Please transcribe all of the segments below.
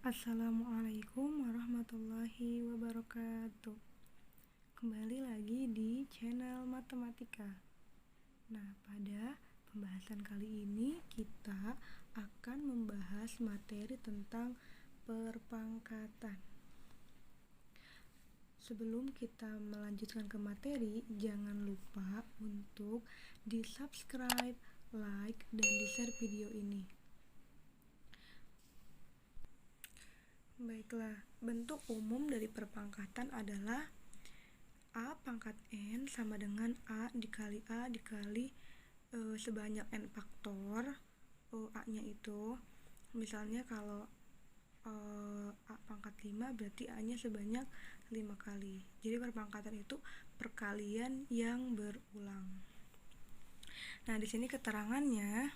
Assalamualaikum warahmatullahi wabarakatuh. Kembali lagi di channel Matematika. Nah, pada pembahasan kali ini kita akan membahas materi tentang perpangkatan. Sebelum kita melanjutkan ke materi, jangan lupa untuk di-subscribe, like, dan di-share video ini. Baiklah, bentuk umum dari perpangkatan adalah A pangkat N sama dengan A dikali sebanyak N faktor A-nya itu. Misalnya kalau A pangkat 5 berarti A-nya sebanyak 5 kali. Jadi perpangkatan itu perkalian yang berulang. Nah, di sini keterangannya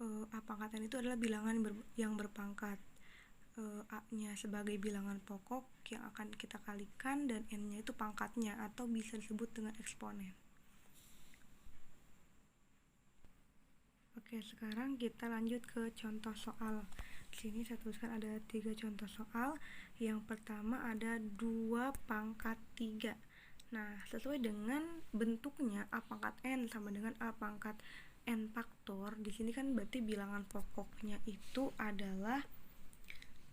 A pangkat N itu adalah bilangan yang berpangkat. A-nya sebagai bilangan pokok yang akan kita kalikan dan N-nya itu pangkatnya atau bisa disebut dengan eksponen. Oke, sekarang kita lanjut ke contoh soal. Di sini saya tuliskan ada 3 contoh soal. Yang pertama ada 2 pangkat 3. Nah, sesuai dengan bentuknya A pangkat N sama dengan A pangkat N faktor. Di sini kan berarti bilangan pokoknya itu adalah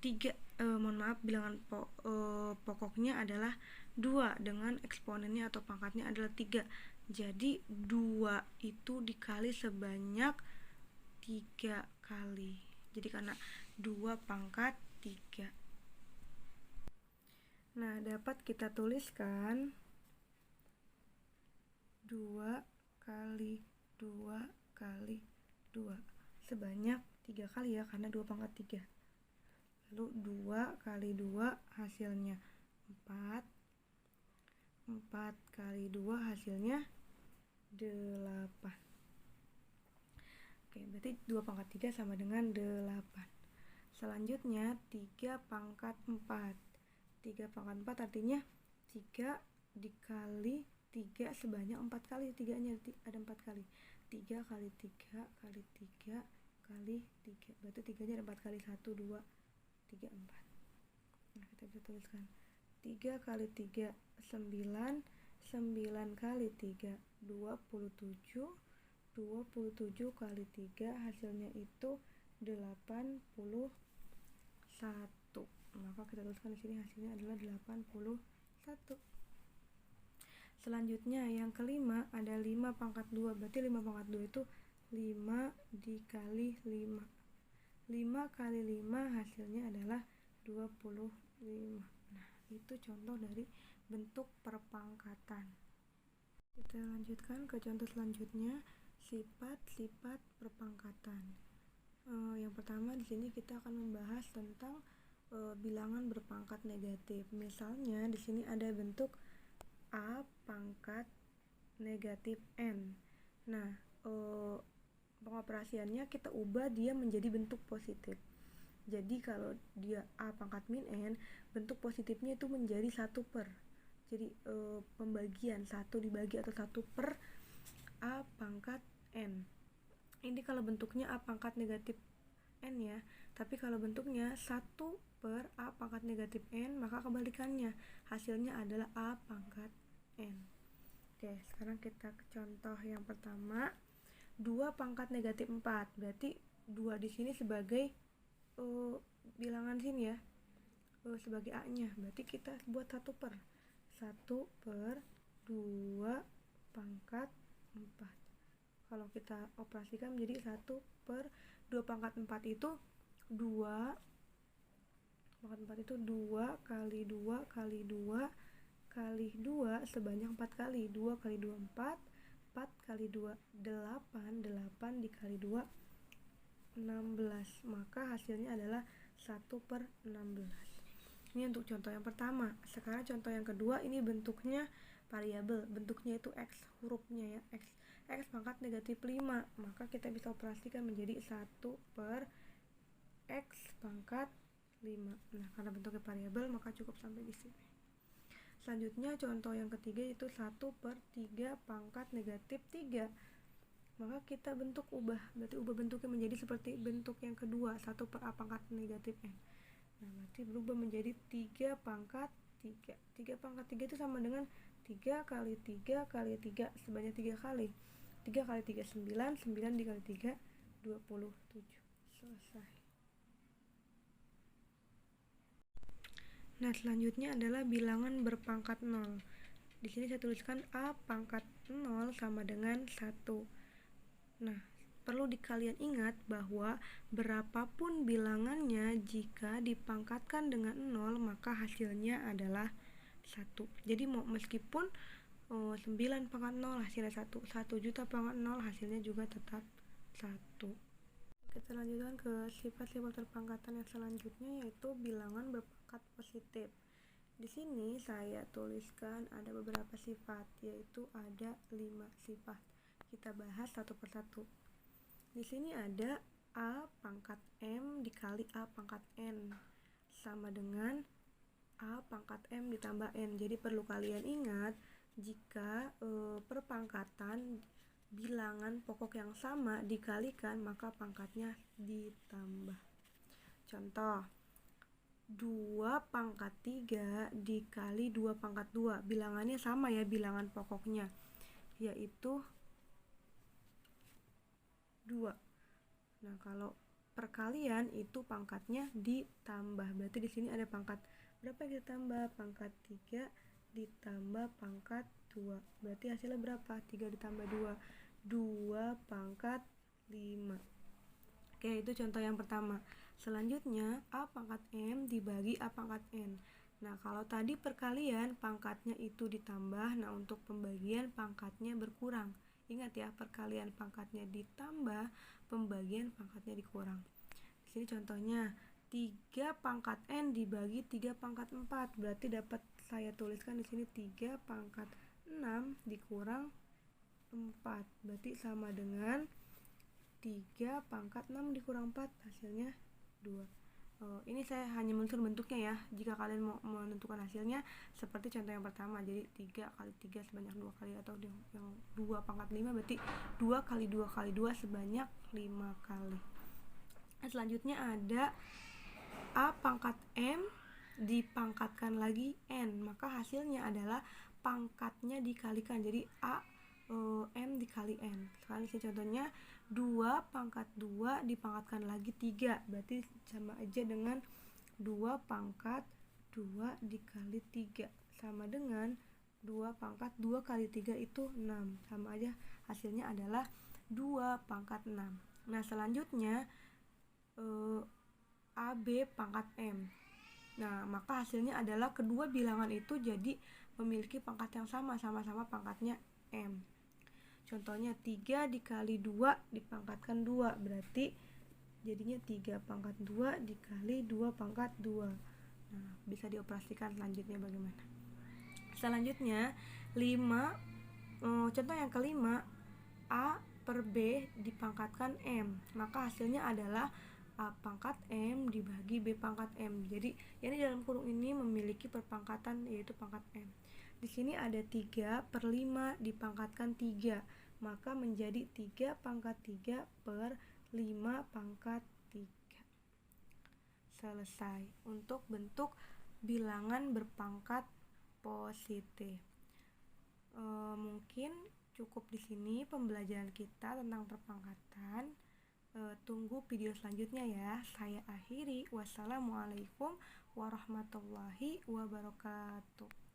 3, bilangan pokoknya adalah 2 dengan eksponennya atau pangkatnya adalah 3. Jadi 2 itu dikali sebanyak 3 kali. Jadi karena 2 pangkat 3. Nah, dapat kita tuliskan 2 kali 2 kali 2 sebanyak 3 kali ya, karena 2 pangkat 3. Lalu 2 kali 2 hasilnya 4. 4 kali 2 hasilnya 8. Oke, berarti 2 pangkat 3 sama dengan 8. Selanjutnya 3 pangkat 4. 3 pangkat 4 artinya 3 dikali 3 sebanyak 4 kali. 3-nya ada 4 kali. 3 kali 3 kali 3 kali 3. Berarti 3-nya ada 4 kali. 1, 2, 3, 4. Nah, kita bisa tuliskan 3 kali 3 9. 9 kali 3 27. 27 kali 3 hasilnya itu 81. Maka kita tuliskan di sini hasilnya adalah 81. Selanjutnya yang kelima ada 5 pangkat 2. Berarti 5 pangkat 2 itu 5 dikali 5. 5 kali 5 hasilnya adalah 25. Nah, itu contoh dari bentuk perpangkatan. Kita lanjutkan ke contoh selanjutnya, sifat-sifat perpangkatan. Yang pertama di sini kita akan membahas tentang bilangan berpangkat negatif. Misalnya di sini ada bentuk A pangkat negatif N. Nah, pengoperasiannya kita ubah dia menjadi bentuk positif. Jadi kalau dia A pangkat min N, bentuk positifnya itu menjadi 1 per. Jadi pembagian 1 dibagi atau 1 per A pangkat N. Ini kalau bentuknya A pangkat negatif N ya. Tapi kalau bentuknya 1 per A pangkat negatif N, maka kebalikannya. Hasilnya adalah A pangkat N. Oke, sekarang kita ke contoh yang pertama. 2 pangkat negatif 4. Berarti 2 di sini sebagai bilangan sini ya. Sebagai A-nya. Berarti kita buat 1 per 2 pangkat 4. Kalau kita operasikan menjadi 1 per 2 pangkat 4 itu 2 pangkat 4 itu 2 kali 2 kali 2 kali 2 sebanyak 4 kali. 2 kali 2 4. 4 kali 2 8. 8 dikali 2 16. Maka hasilnya adalah 1 per 16. Ini untuk contoh yang pertama. Sekarang contoh yang kedua, ini bentuknya variabel. Bentuknya itu X, hurufnya ya, X. X pangkat negatif 5. Maka kita bisa operasikan menjadi 1 per X pangkat 5. Nah, karena bentuknya variabel maka cukup sampai di sini. Selanjutnya contoh yang ketiga itu 1 per 3 pangkat negatif 3. maka kita bentuk ubah, berarti ubah bentuknya menjadi seperti bentuk yang kedua, 1 per A pangkat negatif N. Nah berarti berubah menjadi 3 pangkat 3. 3 pangkat 3 itu sama dengan 3 kali 3 kali 3 sebanyak 3 kali. 3 kali 3 9, 9 dikali 3 27. Selesai. Nah selanjutnya adalah bilangan berpangkat 0. Di sini saya tuliskan A pangkat 0 sama dengan 1. Nah, perlu kalian ingat bahwa berapapun bilangannya, jika dipangkatkan dengan 0 maka hasilnya adalah 1. Jadi meskipun 9 pangkat 0 hasilnya 1, 1 juta pangkat 0 hasilnya juga tetap 1. Kita lanjutkan ke sifat-sifat terpangkatan yang selanjutnya, yaitu bilangan berpangkat positif. Di sini saya tuliskan ada beberapa sifat, yaitu ada 5 sifat. Kita bahas satu persatu. Di sini ada A pangkat M dikali A pangkat N sama dengan A pangkat M ditambah N. Jadi perlu kalian ingat, jika perpangkatan bilangan pokok yang sama dikalikan maka pangkatnya ditambah. Contoh, 2 pangkat 3 dikali 2 pangkat 2, bilangannya sama ya, bilangan pokoknya, yaitu 2. Nah kalau perkalian itu pangkatnya ditambah, berarti di sini ada pangkat berapa yang ditambah? Pangkat 3 ditambah pangkat 2, berarti hasilnya berapa? 3 ditambah 2, 2 pangkat 5. Oke, itu contoh yang pertama. Selanjutnya A pangkat M dibagi A pangkat N. Nah kalau tadi perkalian pangkatnya itu ditambah, nah untuk pembagian pangkatnya berkurang. Ingat ya, perkalian pangkatnya ditambah, pembagian pangkatnya dikurang. Di sini contohnya 3 pangkat N dibagi 3 pangkat 4, berarti dapat saya tuliskan di sini 3 pangkat 6 dikurang 4, berarti sama dengan 3 pangkat 6 dikurang 4, hasilnya 2. Ini saya hanya menuliskan bentuknya ya. Jika kalian mau menentukan hasilnya seperti contoh yang pertama, jadi 3 kali 3 sebanyak 2 kali, atau yang 2 pangkat 5 berarti 2 kali 2 kali 2 sebanyak 5 kali. Nah, selanjutnya ada A pangkat M dipangkatkan lagi N, maka hasilnya adalah pangkatnya dikalikan, jadi A M dikali N. Sekarang ini contohnya 2 pangkat 2 dipangkatkan lagi 3, berarti sama aja dengan 2 pangkat 2 dikali 3 sama dengan 2 pangkat 2 kali 3 itu 6, sama aja hasilnya adalah 2 pangkat 6. Nah selanjutnya AB pangkat M. Nah maka hasilnya adalah kedua bilangan itu jadi memiliki pangkat yang sama, sama-sama pangkatnya M. Contohnya 3 dikali 2 dipangkatkan 2, berarti jadinya 3 pangkat 2 dikali 2 pangkat 2. Nah bisa dioperasikan selanjutnya bagaimana. Selanjutnya 5, contoh yang kelima, A per B dipangkatkan M, maka hasilnya adalah A pangkat M dibagi B pangkat M. Jadi ini dalam kurung ini memiliki perpangkatan yaitu pangkat M. Di sini ada 3 per 5 dipangkatkan 3, maka menjadi 3 pangkat 3 per 5 pangkat 3. Selesai untuk bentuk bilangan berpangkat positif. Mungkin cukup di sini pembelajaran kita tentang perpangkatan. Tunggu video selanjutnya ya. Saya akhiri. Wassalamualaikum warahmatullahi wabarakatuh.